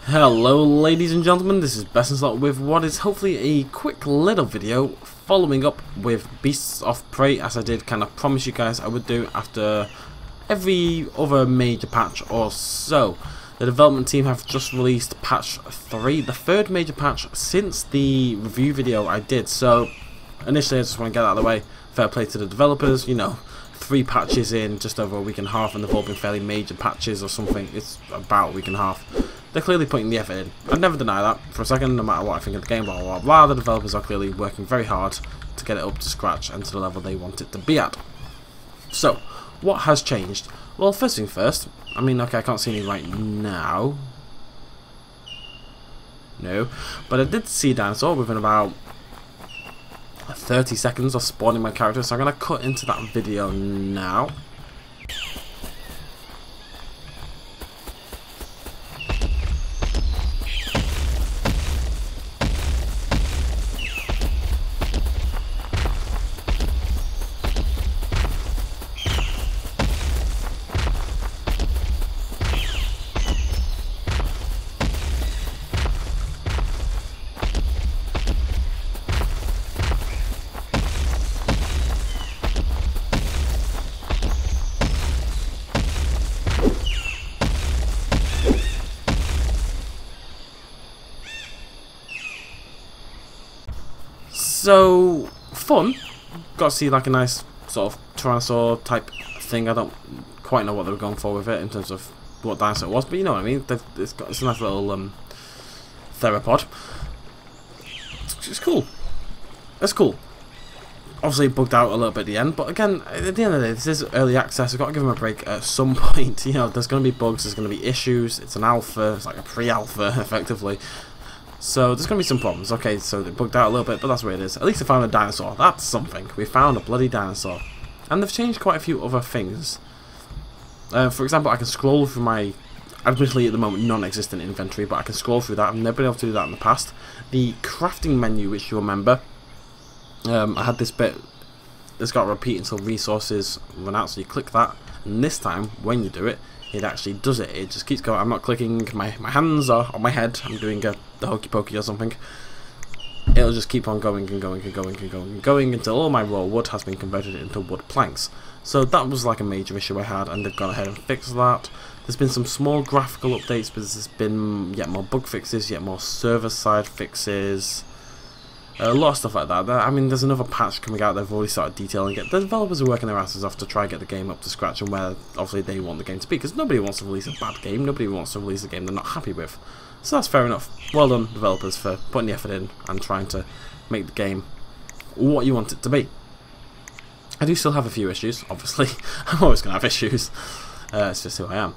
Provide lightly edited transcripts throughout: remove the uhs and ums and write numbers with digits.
Hello ladies and gentlemen, this is Bessenslot with what is hopefully a quick little video following up with Beasts of Prey, as I did kind of promise you guys I would do after every other major patch or so. The development team have just released patch 3, the third major patch since the review video I did, so initially I just want to get that out of the way. Fair play to the developers, you know, 3 patches in just over a week and a half, and they've all been fairly major patches or something. It's about a week and a half. They're clearly putting the effort in. I'd never deny that for a second, no matter what I think of the game, blah blah blah. The developers are clearly working very hard to get it up to scratch and to the level they want it to be at. So, what has changed? Well, first thing first, I mean, okay, I can't see any right now. No. But I did see a dinosaur within about 30 seconds of spawning my character, so I'm going to cut into that video now. So, fun. Got to see like a nice sort of Tyrannosaur type thing. I don't quite know what they were going for with it in terms of what dinosaur it was, but you know what I mean. It's a nice little theropod. It's cool. It's cool. Obviously bugged out a little bit at the end, but again, at the end of the day, this is early access. I've got to give them a break at some point. You know, there's going to be bugs, there's going to be issues. It's an alpha, it's like a pre-alpha, effectively. So there's going to be some problems. Okay, so they bugged out a little bit, but that's where it is. At least they found a dinosaur. That's something. We found a bloody dinosaur. And they've changed quite a few other things. For example, I can scroll through my, admittedly at the moment, non-existent inventory, but I can scroll through that. I've never been able to do that in the past. The crafting menu, which you remember, I had this bit that's got to repeat until resources run out, so you click that, and this time, when you do it, it actually does it. It just keeps going. I'm not clicking, my hands are on my head, I'm doing the hokey pokey or something. It'll just keep on going and going and going and going and going until all my raw wood has been converted into wood planks. So that was like a major issue I had, and they've gone ahead and fixed that. There's been some small graphical updates, but there's been yet more bug fixes, yet more server side fixes. A lot of stuff like that. I mean, there's another patch coming out. They've already started detailing it. The developers are working their asses off to try and get the game up to scratch and where obviously they want the game to be, because nobody wants to release a bad game. Nobody wants to release a game they're not happy with. So that's fair enough. Well done, developers, for putting the effort in and trying to make the game what you want it to be. I do still have a few issues, obviously. I'm always going to have issues. It's just who I am.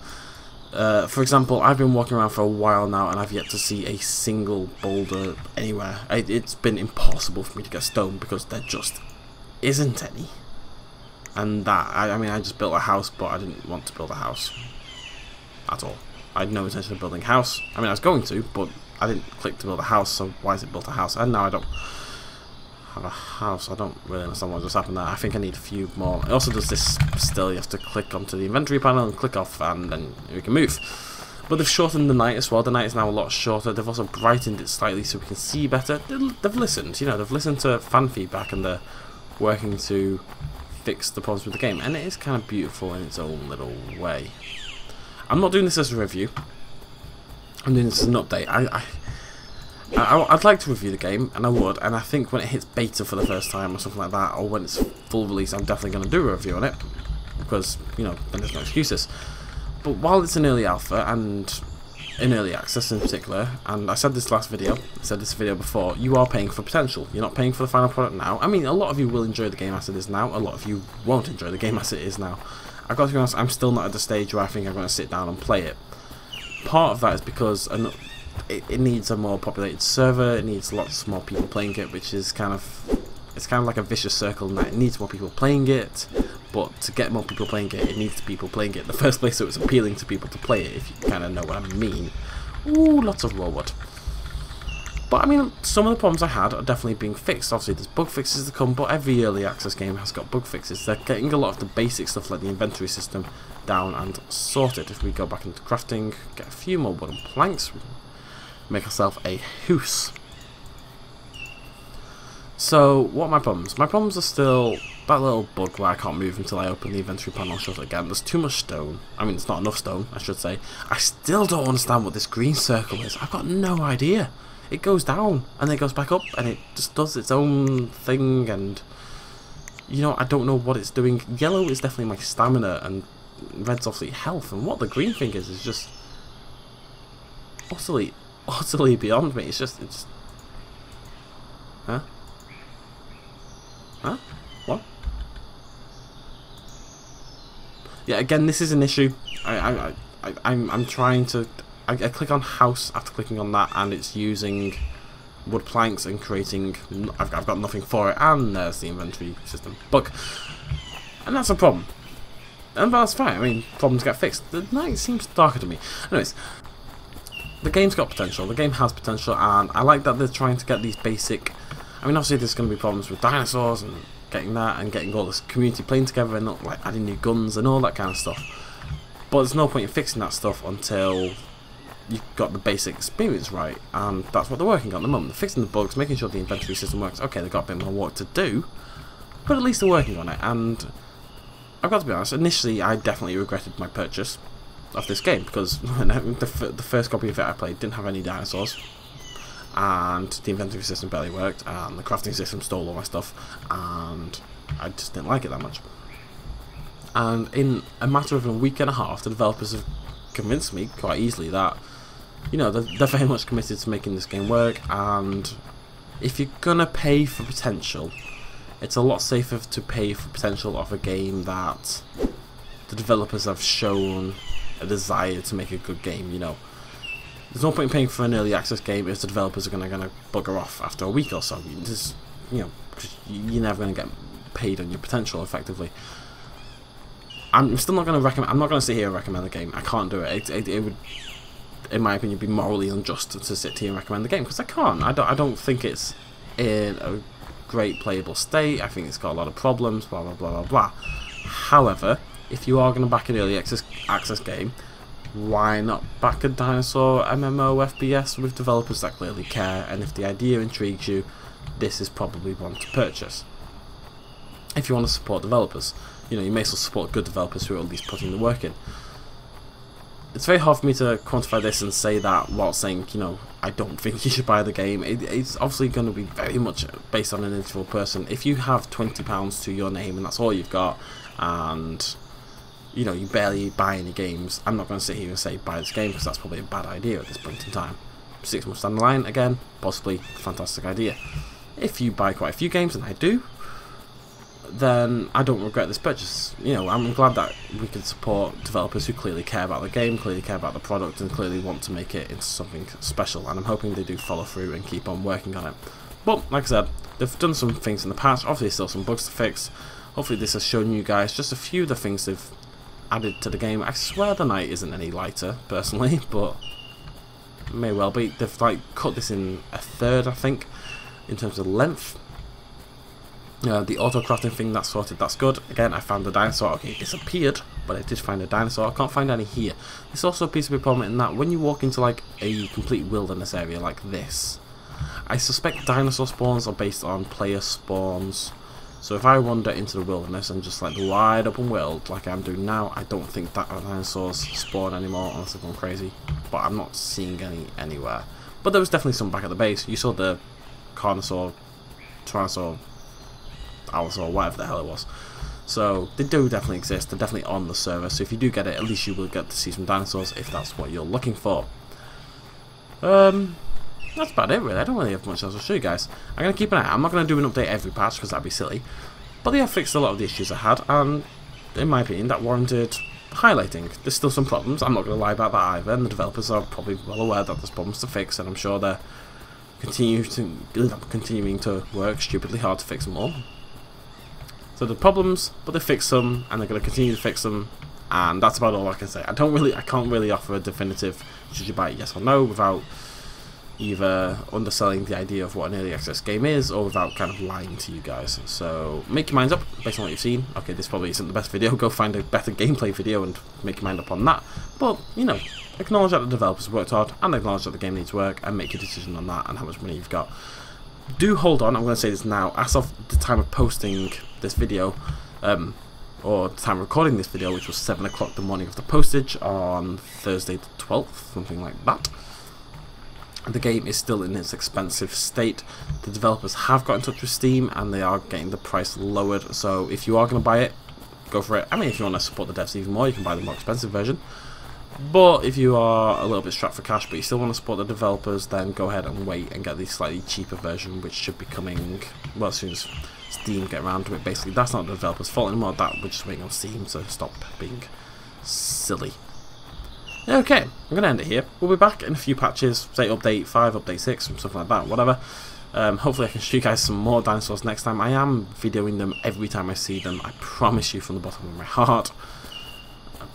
For example, I've been walking around for a while now and I've yet to see a single boulder anywhere. It's been impossible for me to get stone because there just isn't any. And that, I mean, I just built a house, but I didn't want to build a house at all. I had no intention of building a house. I mean, I was going to, but I didn't click to build a house, so why is it built a house? And now I don't have a house. I don't really understand what just happened there. I think I need a few more. It also does this still. You have to click onto the inventory panel and click off, and then we can move. But they've shortened the night as well. The night is now a lot shorter. They've also brightened it slightly so we can see better. They've listened, you know, they've listened to fan feedback, and they're working to fix the problems with the game. And it is kind of beautiful in its own little way. I'm not doing this as a review. I'm doing this as an update. I'd like to review the game, and I would, and I think when it hits beta for the first time or something like that, or when it's full release, I'm definitely going to do a review on it, because, you know, then there's no excuses. But while it's in early alpha, and in early access in particular, and I said this last video, I said this video before, you are paying for potential. You're not paying for the final product now. I mean, a lot of you will enjoy the game as it is now, a lot of you won't enjoy the game as it is now. I've got to be honest, I'm still not at the stage where I think I'm going to sit down and play it. Part of that is because it needs a more populated server, it needs lots more people playing it, which is kind of like a vicious circle in that it needs more people playing it, but to get more people playing it, it needs people playing it in the first place, so it's appealing to people to play it, if you kind of know what I mean. Ooh, lots of raw wood. But I mean, some of the problems I had are definitely being fixed. Obviously there's bug fixes to come, but every early access game has got bug fixes. They're getting a lot of the basic stuff like the inventory system down and sorted. If we go back into crafting, get a few more wooden planks, make ourselves a house. So, what are my problems? My problems are still that little bug where I can't move until I open the inventory panel and shut it again. There's too much stone. I mean, it's not enough stone, I should say. I still don't understand what this green circle is. I've got no idea. It goes down, and then it goes back up, and it just does its own thing, and... You know, I don't know what it's doing. Yellow is definitely my stamina, and red's obviously health, and what the green thing is just... Utterly beyond me. It's... Huh? Huh? What? Yeah, again, this is an issue. I'm trying to... I click on house after clicking on that, and it's using wood planks and creating... I've got nothing for it, and there's the inventory system bug. And that's a problem. And that's fine. I mean, problems get fixed. The night seems darker to me. Anyways, the game's got potential. The game has potential, and I like that they're trying to get these basic... I mean, obviously there's going to be problems with dinosaurs and getting that, and getting all this community playing together, and not, like, adding new guns and all that kind of stuff. But there's no point in fixing that stuff until you've got the basic experience right, and that's what they're working on at the moment. They're fixing the bugs, making sure the inventory system works. Okay, they've got a bit more work to do, but at least they're working on it. And I've got to be honest, initially I definitely regretted my purchase of this game, because the first copy of it I played didn't have any dinosaurs, and the inventory system barely worked, and the crafting system stole all my stuff, and I just didn't like it that much. And in a matter of a week and a half, the developers have convinced me quite easily that, you know, they're very much committed to making this game work, and if you're gonna pay for potential, it's a lot safer to pay for potential of a game that the developers have shown a desire to make a good game, you know. There's no point in paying for an early access game if the developers are gonna bugger off after a week or so. Just, you know, you're never gonna get paid on your potential effectively. I'm still not gonna recommend. I'm not gonna sit here and recommend the game. I can't do it. It would, in my opinion, be morally unjust to sit here and recommend the game, because I can't. I don't think it's in a great playable state. I think it's got a lot of problems. Blah blah blah blah blah. However, if you are gonna back an early access game, why not back a dinosaur MMO FPS with developers that clearly care? And if the idea intrigues you, this is probably one to purchase. If you want to support developers, you know, you may as well support good developers who are at least putting the work in. It's very hard for me to quantify this and say that while saying, you know, I don't think you should buy the game. It's obviously going to be very much based on an individual person. If you have £20 to your name and that's all you've got, and you know, you barely buy any games, I'm not going to sit here and say buy this game, because that's probably a bad idea at this point in time. 6 months down the line, again, possibly fantastic idea. If you buy quite a few games, and I do, then I don't regret this purchase. You know, I'm glad that we can support developers who clearly care about the game, clearly care about the product, and clearly want to make it into something special, and I'm hoping they do follow through and keep on working on it. But, like I said, they've done some things in the past, obviously still some bugs to fix. Hopefully this has shown you guys just a few of the things they've added to the game. I swear the night isn't any lighter, personally, but it may well be. They've like cut this in a third, I think, in terms of length. The auto crafting thing, that's sorted, that's good. Again, I found the dinosaur. Okay, it disappeared, but I did find a dinosaur. I can't find any here. This also appears to be a problem in that when you walk into like a complete wilderness area like this, I suspect dinosaur spawns are based on player spawns. So if I wander into the wilderness and just like the wide open world like I'm doing now, I don't think that dinosaurs spawn anymore unless they've gone crazy. But I'm not seeing any anywhere. But there was definitely some back at the base. You saw the Carnosaur, Tyrannosaur, Allosaur, whatever the hell it was. So they do definitely exist. They're definitely on the server. So if you do get it, at least you will get to see some dinosaurs if that's what you're looking for. That's about it really. I don't really have much else to show you guys. I'm going to keep an eye out. I'm not going to do an update every patch because that'd be silly. But they have fixed a lot of the issues I had, and in my opinion that warranted highlighting. There's still some problems, I'm not going to lie about that either, and the developers are probably well aware that there's problems to fix, and I'm sure they're continuing to work stupidly hard to fix them all. So the problems, but they fixed them, and they're going to continue to fix them, and that's about all I can say. I can't really offer a definitive should you buy it yes or no without either underselling the idea of what an early access game is or without kind of lying to you guys. So make your minds up. based on what you've seen. Okay, this probably isn't the best video. Go find a better gameplay video and make your mind up on that. But, you know, acknowledge that the developers worked hard, and acknowledge that the game needs work, and make your decision on that and how much money you've got. Do hold on, I'm going to say this now. As of the time of posting this video, or the time of recording this video, which was 7 o'clock the morning of the postage on Thursday the 12th, something like that, the game is still in its expensive state. The developers have got in touch with Steam, and they are getting the price lowered, so if you are going to buy it, go for it. I mean, if you want to support the devs even more, you can buy the more expensive version. But if you are a little bit strapped for cash, but you still want to support the developers, then go ahead and wait and get the slightly cheaper version, which should be coming, well, as soon as Steam get around to it. Basically, that's not the developers' fault anymore. That we're just waiting on Steam, so stop being silly. Okay, I'm going to end it here. We'll be back in a few patches, say update 5, update 6, something like that, whatever. Hopefully I can show you guys some more dinosaurs next time. I am videoing them every time I see them, I promise you from the bottom of my heart.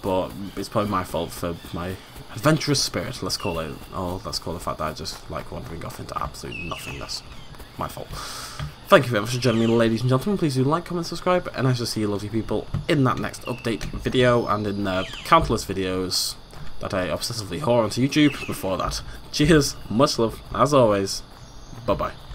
But it's probably my fault for my adventurous spirit, let's call it. Oh, let's call the fact that I just like wandering off into absolute nothingness. My fault. Thank you very much for joining me, ladies and gentlemen. Please do like, comment, subscribe, and I shall see you lovely people in that next update video and in countless videos that I obsessively whore onto YouTube before that. Cheers, much love, as always, bye bye.